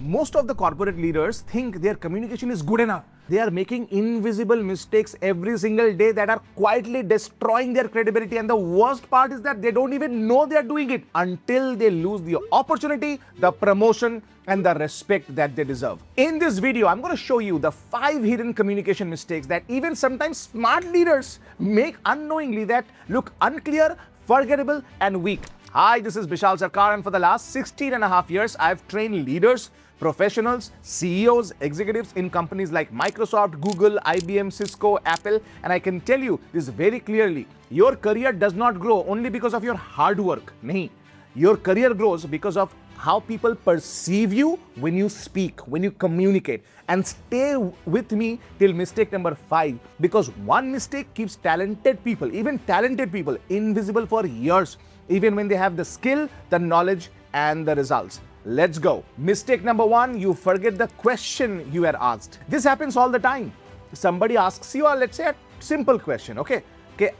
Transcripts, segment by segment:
Most of the corporate leaders think their communication is good enough. They are making invisible mistakes every single day that are quietly destroying their credibility. And the worst part is that they don't even know they are doing it until they lose the opportunity, the promotion, and the respect that they deserve. In this video, I'm going to show you the 5 hidden communication mistakes that even sometimes smart leaders make unknowingly that look unclear, forgettable, and weak. Hi, this is Bishal Sarkar, and for the last 16.5 years, I've trained leaders, professionals, CEOs, executives in companies like Microsoft, Google, IBM, Cisco, Apple, and I can tell you this very clearly. Your career does not grow only because of your hard work. Nahi. Your career grows because of how people perceive you when you speak, when you communicate. And stay with me till mistake number 5, because one mistake keeps talented people, even talented people, invisible for years, even when they have the skill, the knowledge, and the results. Let's go. Mistake number 1, you forget the question you were asked. This happens all the time. Somebody asks you, let's say, a simple question, okay,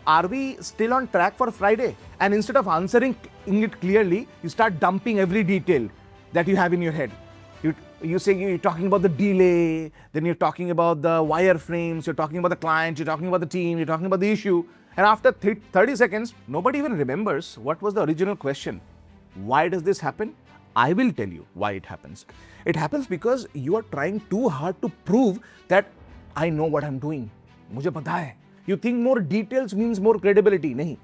are we still on track for Friday? And instead of answering it clearly, you start dumping every detail that you have in your head. You say you're talking about the delay, then you're talking about the wireframes, you're talking about the client, you're talking about the team, you're talking about the issue. And after 30 seconds, nobody even remembers what was the original question. Why does this happen? I will tell you why it happens. It happens because you are trying too hard to prove that I know what I'm doing. मुझे पता है. You think more details means more credibility. Nahi.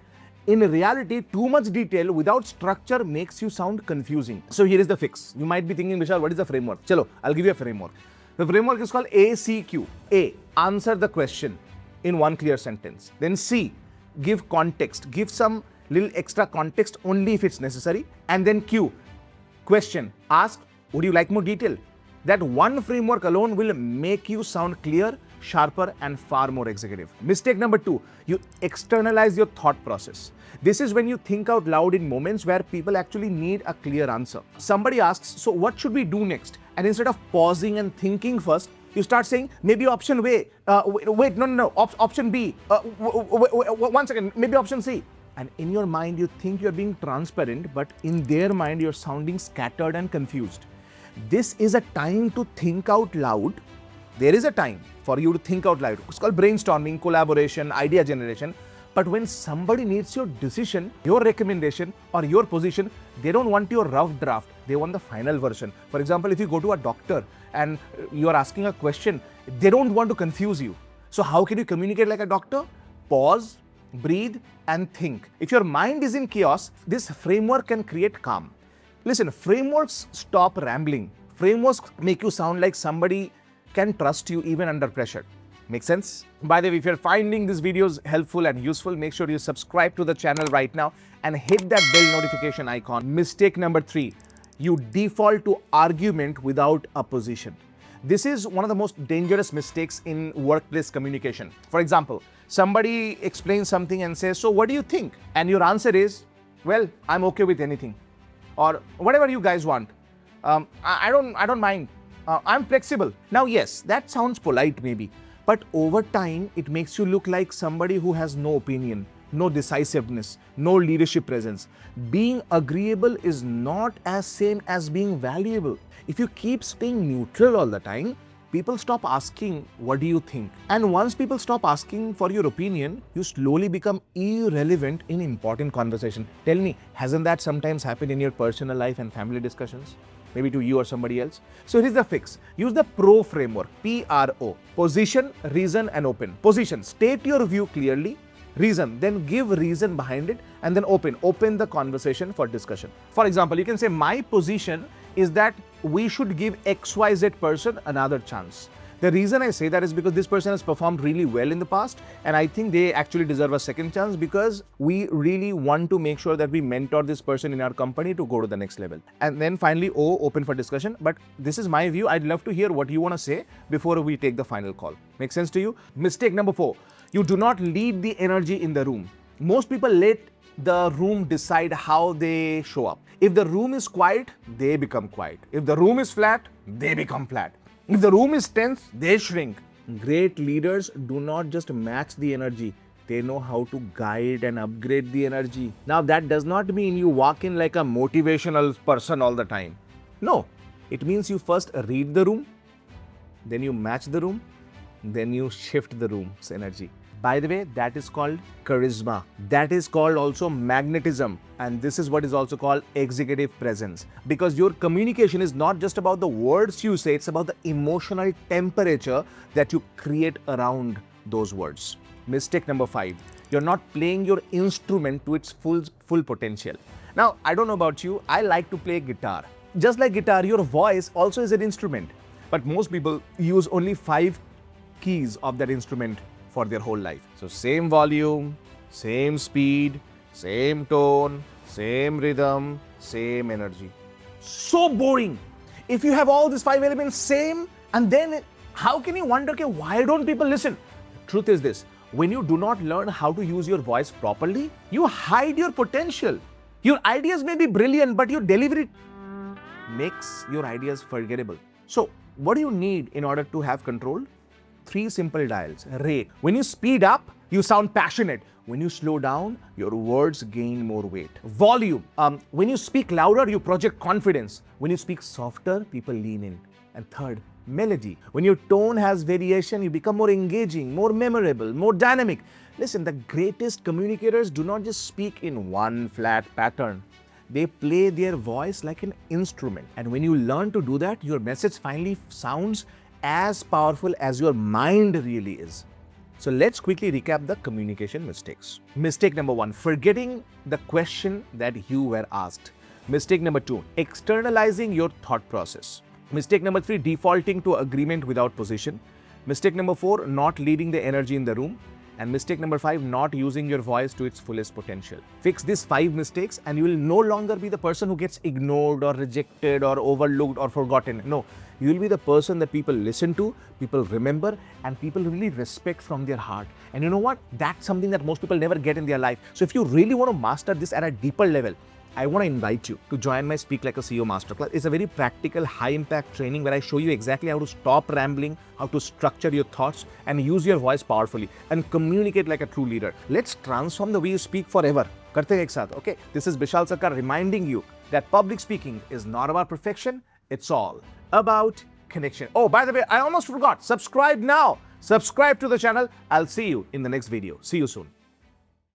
In reality, too much detail without structure makes you sound confusing. So here is the fix. You might be thinking, Bishal, what is the framework? Chalo, I'll give you a framework. The framework is called ACQ. A, answer the question in one clear sentence. Then C, give context. Give some little extra context only if it's necessary. And then Q, question. Ask, would you like more detail? That one framework alone will make you sound clear, sharper, and far more executive. Mistake number 2, you externalize your thought process. This is when you think out loud in moments where people actually need a clear answer. Somebody asks, so what should we do next? And instead of pausing and thinking first, you start saying, maybe option wait, no, option B, 1 second, maybe option C. And in your mind, you think you're being transparent, but in their mind, you're sounding scattered and confused. This is a time to think out loud. There is a time for you to think out loud. It's called brainstorming, collaboration, idea generation. But when somebody needs your decision, your recommendation, or your position, they don't want your rough draft. They want the final version. For example, if you go to a doctor and you are asking a question, they don't want to confuse you. So how can you communicate like a doctor? Pause, breathe, and think. If your mind is in chaos, this framework can create calm. Listen, frameworks stop rambling. Frameworks make you sound like somebody can trust you even under pressure. Make sense? By the way, if you're finding these videos helpful and useful, make sure you subscribe to the channel right now and hit that bell notification icon. Mistake number 3, you default to argument without opposition. This is one of the most dangerous mistakes in workplace communication. For example, somebody explains something and says, so what do you think? And your answer is, well, I'm okay with anything. Or whatever you guys want. I don't mind. I'm flexible. Now, yes, that sounds polite maybe, but over time, it makes you look like somebody who has no opinion, no decisiveness, no leadership presence. Being agreeable is not as same as being valuable. If you keep staying neutral all the time, people stop asking, what do you think? And once people stop asking for your opinion, you slowly become irrelevant in important conversation. Tell me, hasn't that sometimes happened in your personal life and family discussions? Maybe to you or somebody else. So here's the fix. Use the PRO framework, P-R-O. Position, reason, and open. Position, state your view clearly. Reason, then give reason behind it, and then open the conversation for discussion. For example, you can say, my position is that we should give XYZ person another chance. The reason I say that is because this person has performed really well in the past, and I think they actually deserve a second chance because we really want to make sure that we mentor this person in our company to go to the next level. And then finally, O, open for discussion. But this is my view. I'd love to hear what you want to say before we take the final call. Make sense to you? Mistake number 4, you do not lead the energy in the room. Most people let the room decide how they show up. If the room is quiet, they become quiet. If the room is flat, they become flat. If the room is tense, they shrink. Great leaders do not just match the energy. They know how to guide and upgrade the energy. Now, that does not mean you walk in like a motivational person all the time. No, It means you first read the room, then you match the room, then you shift the room's energy. By the way, that is called charisma. That is called also magnetism. And this is what is also called executive presence. Because your communication is not just about the words you say, it's about the emotional temperature that you create around those words. Mistake number 5. You're not playing your instrument to its full potential. Now, I don't know about you, I like to play guitar. Just like guitar, your voice also is an instrument. But most people use only 5 keys of that instrument for their whole life. So same volume, same speed, same tone, same rhythm, same energy. So boring. If you have all these 5 elements same, and then how can you wonder, okay, why don't people listen? The truth is this, when you do not learn how to use your voice properly, you hide your potential. Your ideas may be brilliant, but your delivery makes your ideas forgettable. So what do you need in order to have control? 3 simple dials. Rate. When you speed up, you sound passionate. When you slow down, your words gain more weight. Volume. When you speak louder, you project confidence. When you speak softer, people lean in. And third, melody. When your tone has variation, you become more engaging, more memorable, more dynamic. Listen, the greatest communicators do not just speak in one flat pattern. They play their voice like an instrument. And when you learn to do that, your message finally sounds as powerful as your mind really is. So let's quickly recap the communication mistakes. Mistake number 1, forgetting the question that you were asked. Mistake number 2, externalizing your thought process. Mistake number 3, defaulting to agreement without position. Mistake number 4, not leading the energy in the room. And mistake number 5, not using your voice to its fullest potential. Fix these 5 mistakes and you will no longer be the person who gets ignored or rejected or overlooked or forgotten. No, you will be the person that people listen to, people remember, and people really respect from their heart. And you know what? That's something that most people never get in their life. So if you really want to master this at a deeper level, I want to invite you to join my Speak Like a CEO Masterclass. It's a very practical, high-impact training where I show you exactly how to stop rambling, how to structure your thoughts, and use your voice powerfully, and communicate like a true leader. Let's transform the way you speak forever. Karte hain ek saath, okay? This is Bishal Sarkar reminding you that public speaking is not about perfection, it's all about connection. Oh, by the way, I almost forgot. Subscribe now. Subscribe to the channel. I'll see you in the next video. See you soon.